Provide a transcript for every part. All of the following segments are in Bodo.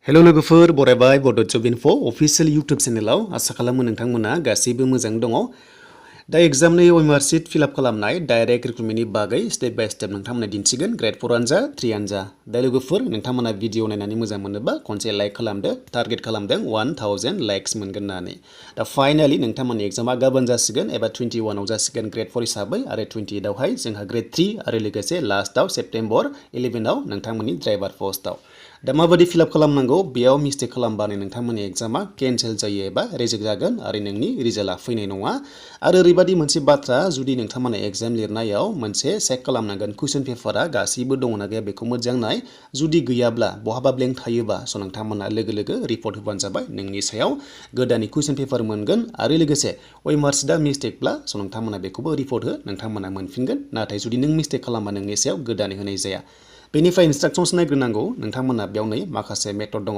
हेलो लोगोफोर बरायबाय बड' जब इनफो अफिशियेल इउटुब चेनेलाव आसा खालामो नोंथांमोना गासैबो मोजां दङ। दा एग्जामनि OMR शीट फिलआप खालामनाय डाइरेक्ट रिक्रुटमेन्टनि बागै स्टेप बाय स्टेप नोंथांमोना दिन्थिगोन ग्रेड 4 आनजा 3 आनजा। दा लोगोफोर नोंथांमोना भिडिअ नायनानै मोजां मोनोबा खनसे लाइक खालामदो। टारगेट खालामदों 1000 लाइक्स मोनगोन होननानै। दा फाइनाली नोंथांमोननि एग्जामा गाबोन जासिगोन एबा 21 आव जासिगोन ग्रेड 4 हिसाबै आरो 28 आवहाय जोंहा ग्रेड 3 आरो लोगोसे लास्टआव सेप्टेम्बर 11 आव नोंथांमोननि ड्राइभार पस्टआव। दा माबायदि फिलआप खालामनांगौ बेयाव मिस्टेक खालामबानो नोंथांमोननि एग्जामा केन्सेल जायो एबा रिजेक्ट जागोन आरो नोंनि रिजाल्टआ फैनाय नङा। आरो ओरैबायदि मोनसे बाथ्रा जुदि नोंथांमोना एग्जाम लिरनायाव मोनसे चेक खालामनांगोन कुइसन पेपारा गासैबो दङना गैया बेखौ मोजां नाय। जुदि गैयाब्ला बहाबा ब्लेंक थायोबा नोंथांमोना लोगो लोगो रिपर्ट होबानो जाबाय। नोंनि सायाव गोदाननि कुइसन पेपार मोनगोन आरो लोगोसे OMR शीटआ मिस्टेकब्ला नोंथांमोना बेखौबो रिपर्ट हो नोंथांमोना मोनफिनगोन। नाथाय जुदि नों मिस्टेक खालामबा नोंनि सायाव गोदानै होनाय जाया। बेनिफ्राय इन्सट्राक्शन्स नायग्रोनांगौ नोंथांमोना बेयाव नै माखासे मेथड दङ।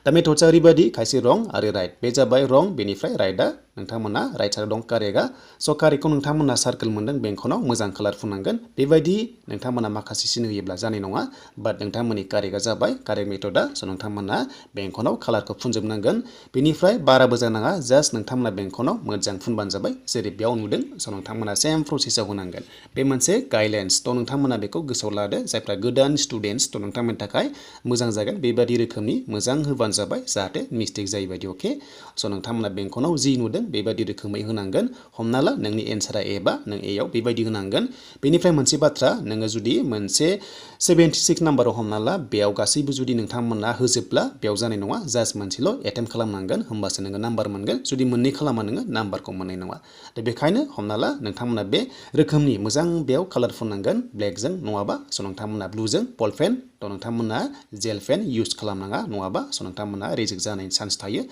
दा मेथडआ ओरैबायदि खायसे रं आरो राइट बे जाबाय रं बेनिफ्राय राइटआ नोंथांमोना राइट साइड दं कारेक्टआ कारेक्टखौ नोंथांमोना सार्कोल मोनदों बेंखनाव मोजां कालार फुननांगोन। बेबायदि नोंथांमोना माखासे सिन होयोब्ला जानाय नङा। बाट नोंथांमोननि कारेक्टआ जाबाय कारेक्ट मेथडआ नोंथांमोना बेंखनाव कालारखौ फुनजोबनांगोन। बेनिफ्राय बाराबो जानाङा जास्ट नोंथांमोना बेंखनाव मोजां फुनबानो जाबाय जेरै बेयाव नुदों नोंथांमोना सेम प्रसेसआव होनांगोन। बे मोनसे गाइडलाइन्स नोंथांमोना बेखौ गोसोआव लादो जायफ्रा गोदान स्टुडेन्टस नोंथांमोननि थाखाय मोजां जागोन। बेबायदि रोखोमनि मोजां होबानो जाबाय जाहाथे मिस्टेक जायै बायदि अके। नोंथांमोना बेंखनाव जि नुदों बेबायदि रोखोमै होनांगोन। हमना ला नोंनि एन्सारा ए बा नों ए आव बेबायदि होनांगोन। बेनिफ्राय मोनसे बाथ्रा नोङो जुदि मोनसे 76 नाम्बाराव हमना ला बेयाव गासैबो जुदि नोंथांमोना होजोबब्ला बेयाव जानाय नङा। जास्ट मोनसेल' एटेम्प्ट खालामनांगोन होमबासो नोङो नाम्बार मोनगोन। जुदि मोननै खालामा नोङो नाम्बारखौ मोननाय नङा। दा बेखायनो हमना ला नोंथांमोना बे रोखोमनि मोजां बेयाव कालार फुननांगोन ब्लेकजों नङाबा नोंथांमोना ब्लुजों बल पेन नोंथांमोना जेल पेन इउज खालामनाङा नङाबा नोंथांमोना रिजेक्ट जानायनि चान्स थायो।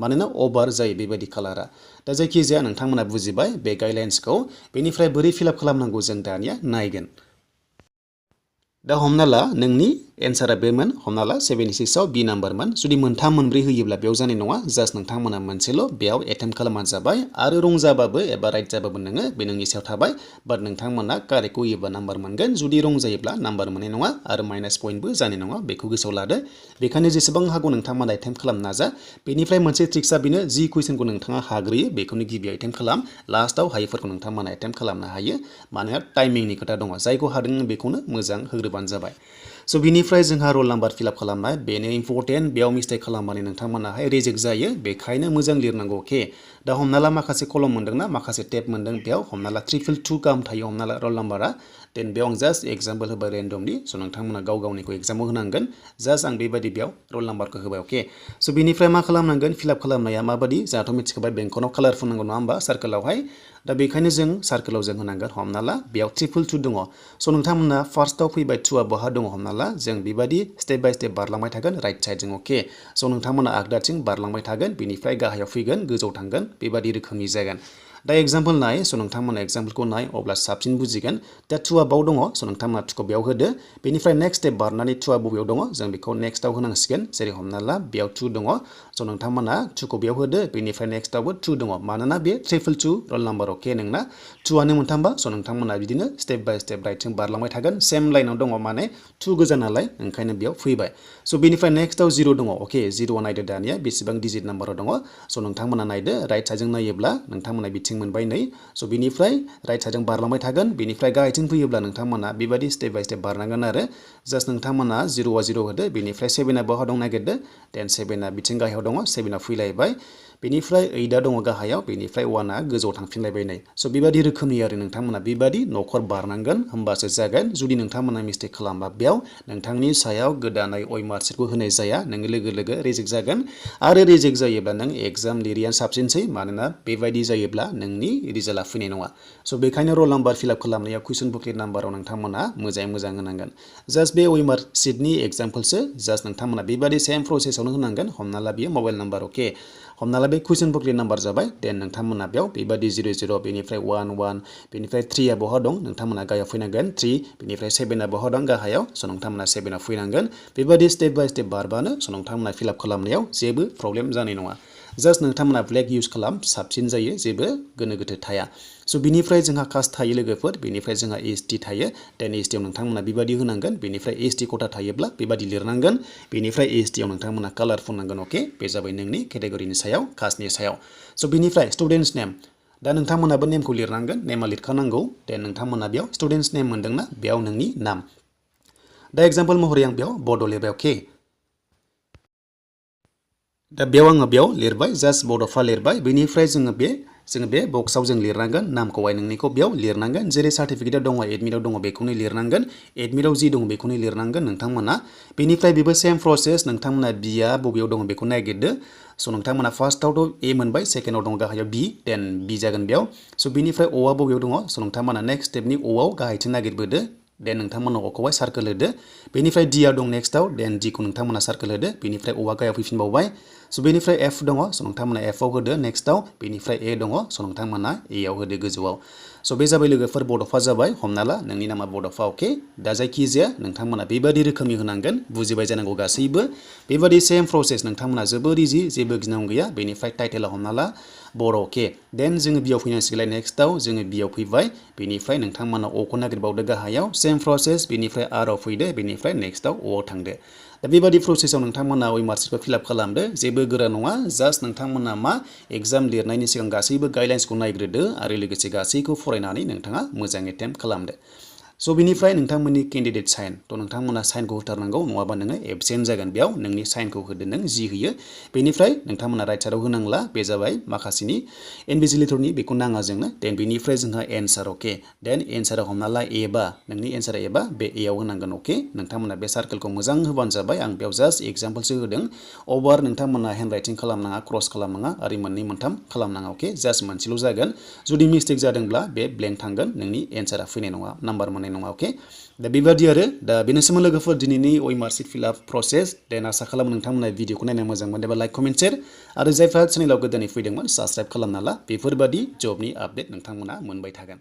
मानोना अभार जायो बेबायदि कालारा। दा जायखिजाया नोंथांमोना बुजिबाय बे गाइडलाइन्सखौ। बेनिफ्राय बोरै फिलआप खालामनांगौ जों दानिया नायगोन। दा हमना ला नोंनि एन्सारा बेमोन हमना ला 76 आव बि नाम्बारमोन। जुदि मोनथाम मोनब्रै होयोब्ला बेयाव जानाय नङा। जास्ट नोंथांमोना मोनसेल' बेयाव एटेम्प्ट खालामबानो जाबाय। आरो रं जाबाबो एबा राइट जाबाबो नोङो बे नोंनि सायाव थाबाय। बाट नोंथांमोना कारेक्टखौ होयोबा नाम्बार मोनगोन। जुदि रं जायोब्ला नाम्बार मोननाय नङा आरो माइनास पइन्टबो जानाय नङा बेखौ गोसोआव लादो। बेखायनो जेसेबां हागौ नोंथांमोना एटेम्प्ट खालामनो नाजा। बेनिफ्राय मोनसे ट्रिक्सआ बेनो जि कुइसनखौ नोंथाङा हाग्रोयो बेखौनो गिबियाव एटेम्प्ट खालाम। लास्टआव हायिफोरखौ नोंथांमोना एटेम्प्ट खालामनो हायो। मानोना टाइमिंनि खोथा दङ। जायखौ हादों बेखौनो मोजां होग्रोबानो जाबाय। बिनिफ्राय जोंहा रल नाम्बार फिलआप खालामनाय बेनो इम्परटेन्ट। बेयाव मिस्टेक खालामबानो नोंथांमोनाहाय रिजेक्ट जायो। बेखायनो मोजां लिरनांगौ अके। दा हमना ला माखासे कलम मोनदोंना माखासे टेब मोनदों बेयाव हमना ला 222 गाहाम थायो हमना ला रल नाम्बारा। देन बेयाव आं जास्ट एग्जाम्पल होबाय रेन्डमलि नोंथांमोना गाव गावनिखौ एग्जामाव होनांगोन। जास्ट आं बेबायदि बेयाव रल नाम्बारखौ होबाय अके। बेनिफ्राय मा खालामनांगोन फिलआप खालामनाया माबायदि जोंहाथ' मिथिखाबाय बेंखनाव कालार फुननांगौ नङा होमबा सार्कोलावहाय। दा बेखायनो जों सार्कोलाव जों होनांगोन हमना ला बेयाव 222 दङ। नोंथांमोना फार्स्टआव फैबाय 2आ बहा दङ हमना ला जों बेबायदि स्टेप बाय स्टेप बारलांबाय थागोन राइट साइडजों अके। नोंथांमोना आगदाथिं बारलांबाय थागोन बेनिफ्राय गाहायाव फैगोन गोजौ थांगोन बेबायदि रोखोमनि जागोन। दा एग्जाम्पल नाय नोंथांमोना एग्जाम्पलखौ नाय अब्ला साबसिन बुजिगोन। दा 2आ बाव दङ नोंथांमोना 2खौ बेयाव होदो। बेनिफ्राय नेक्स्ट स्टेप बारनानै 2आ बबेयाव दङ जों बेखौ नेक्स्टआव होनांसिगोन। जेरै हमना ला बेयाव 2 दङ नोंथांमोना 2खौ बेयाव होदो। बेनिफ्राय नेक्स्टआवबो 2 दङ मानोना बे 222 रल नाम्बार अके नोंना 2आनो मोनथामबा नोंथांमोना बिदिनो स्टेप बाय स्टेप राइटथिं बारलांबाय थागोन। सेम लाइनाव दङ माने 2 गोजा नालाय ओंखायनो बेयाव फैबाय। बेनिफ्राय नेक्स्टआव 0 दङ अके 0आ नायदो दानिया बेसेबां डिजिट नाम्बाराव दङ। नोंथांमोना नायदो राइट साइडजों नायोब्ला नोंथांमोना बिथिं मोनबाय नै। बिनिफ्राय राइट साइडजों बारलांबाय थागोन। बेनिफ्राय गाहायथिं फैयोब्ला नोंथांमोना बेबायदि स्टेप बाय स्टेप बारनांगोन आरो जास्ट नोंथांमोना 0आ 0 होदो। बेनिफ्राय 7आ बहा दं नागिरदो। देन 7आ बिथिं गाहायाव दङ 7आ फैलायबाय। बेनिफ्राय 8आ दङ गाहायाव बेनिफ्राय 1आ गोजौआव थांफिनलायबाय नै। बेबायदि रोखोमनि आरो नोंथांमोना बेबायदि न'खर बारनांगोन होमबासो जागोन। जुदि नोंथांमोना मिस्टेक खालामबा बेयाव नोंथांनि सायाव गोदानै OMR शीटखौ होनाय जाया। नोङो लोगो लोगो रिजेक्ट जागोन। आरो रिजेक्ट जायोब्ला नों एग्जाम लिरियानो साबसिनसै मानोना बेबायदि जायोब्ला नोंनि रिजाल्टआ फैनाय नङा। बेखायनो रल नाम्बार फिलआप खालामनायाव कुइसन बुकलेट नाम्बाराव नोंथांमोना मोजाङै मोजां होनांगोन। जास्ट बे OMR शीटनि एग्जाम्पलसो जास्ट नोंथांमोना बेबायदि सेम प्रसेसआवनो होनांगोन। हमना ला बियो मबाइल नाम्बार अके। हमना ला बे कुइसन बुकलेट नाम्बार जाबाय। देन नोंथांमोना बेयाव बेबायदि 00 बेनिफ्राय 11 बेनिफ्राय 3आ बहा दं नोंथांमोना गाहायाव फैनांगोन 3 बेनिफ्राय 7आ बहा दं गाहायाव नोंथांमोना 7आ फैनांगोन। बेबायदि स्टेप बाय स्टेप बारबानो नोंथांमोना फिलआप खालामनायाव जेबो प्रब्लेम जानाय नङा। जास्ट नोंथांमोना ब्लेक इउज खालाम साबसिन जायो जेबो गोनो गोथो थाया स' बिनिफ्राय जोंहा कास्ट थायो लोगोफोर बेनिफ्राय जोंहा एसटि थायो देन एसटिआव नोंथांमोना बेबादि होनांगोन बेनिफ्राय एसटि खथा थायोब्ला बेबादि लिरनांगोन बेनिफ्राय एसटिआव नोंथांमोना कालार फुननांगोन अके बे जाबाय नोंनि केटेगरिनि सायाव कास्टनि सायाव स' बिनिफ्राय स्टुडेन्टस नेम दा नोंथांमोनाबो नेमखौ लिरनांगोन नेमा लिरखानांगौ देन नोंथांमोना बेयाव स्टुडेन्टस नेम मोनदोंना बेयाव नोंनि नाम दा एग्जाम्पल महरै आं बेयाव बड' लिरबाय अके दा बेयाव आङो बेयाव लिरबाय जास्ट बड'फा लिरबाय बेनिफ्राय जोङो बे बक्सआव जों लिरनांगोन नामखौहाय नोंनिखौ बेयाव लिरनांगोन जेरै सार्टिफिकेटआव दङ एडमिटआव दङ बेखौनो लिरनांगोन एडमिटआव जि दङ बेखौनो लिरनांगोन नोंथांमोना बेनिफ्राय बेबो सेम प्रसेस नोंथांमोना बिया बबेयाव दङ बेखौ नागिरदो स' नोंथांमोना फार्स्टआवथ' ए मोनबाय सेकेन्डआव दङ गाहायाव बि देन बि जागोन बेयाव स' बिनिफ्राय अआ बबेयाव दङ स' नोंथांमोना नेक्स्ट स्टेपनि अआव गाहायथिं नागिरबोदो देन नोंथांमोना अखौहाय सार्कोल होदो बेनिफ्राय डिआ दं नेक्स्टआव देन डिखौ नोंथांमोना सार्कोल होदो बेनिफ्राय अआ गाहायाव फैफिनबावबाय स' बेनिफ्राय एफ दङ स' नोंथांमोना एफआव होदो नेक्स्टआव बेनिफ्राय ए दङ स' नोंथांमोना एआव होदो गोजौआव स' बे जाबाय लोगोफोर बड'फा जाबाय हमना ला नोंनि नामा बड'फा अके दा जायखिजाया नोंथांमोना बेबादि रोखोमनि होनांगोन बुजिबाय जानांगौ गासैबो बेबादि सेम प्रसेस नोंथांमोना जोबोर इजि जेबो गिनांगौ गैया बेनिफ्राय टाइटेला हमना ला बर' अके देन जोङो बियाव फैनांसिगोनलाय नेक्स्टआव जोङो बियाव फैबाय बेनिफ्राय नोंथांमोना अखौ नागिरबावदो गाहायाव सेम प्रसेस बेनिफ्राय आरआव फैदो बेनिफ्राय नेक्स्टआव अआव थांदो दा बेबादि प्रसेसआव नोंथांमोना OMR फिलआप खालामदो जेबो गोरा नङा जास्ट नोंथांमोना मा एग्जाम लिरनायनि सिगां गासैबो गाइडलाइन्सखौ नायग्रोदो आरो लोगोसे गासैखौ फरायनानै नोंथाङा मोजां एटेम्प्ट खालामदो स' बिनिफ्राय नोंथांमोननि केन्डिडेट साइन थ' नोंथांमोना साइनखौ होथारनांगौ नङाबा नोङो एबसेन्ट जागोन बेयाव नोंनि साइनखौ होदो नों जि होयो बेनिफ्राय नोंथांमोना राइट साइडआव होनांला बे जाबाय माखासेनि इनभिजिलेटरनि बेखौ नाङा जोंनो देन बेनिफ्राय जोंहा एन्सार अके देन एन्सारा हमना ला एबा नोंनि एन्सारा एबा बे एआव होनांगोन अके नोंथांमोना बे सार्कोलखौ मोजां होबानो जाबाय आं बेयाव जास्ट एग्जाम्पलसो होदों अभार नोंथांमोना हेन्ड राइटिं खालामनाङा क्रस खालामनाङा आरो मोननै मोनथाम खालामनाङा अके जास्ट मोनसेल' जागोन जुदि मिस्टेक जादोंब्ला बे ब्लेंक थांगोन नोंनि एन्सारा फैनाय नङा नाम्बार मोननाय नङा अके दा बेबादि आरो दा बेनोसैमोन लोगोफोर दिनैनि OMR फिलआप प्रसेस देन आसा खालामो नोंथांमोना भिडिअखौ नायनो मोजां मोनदोंबा लाइक कमेन्ट शेयार आरो जायफ्रा चेनेलाव गोदानै फैदोंमोन साबस्क्राइब खालामना ला बेफोरबादि जबनि आपडेट नोंथांमोना मोनबाय थागोन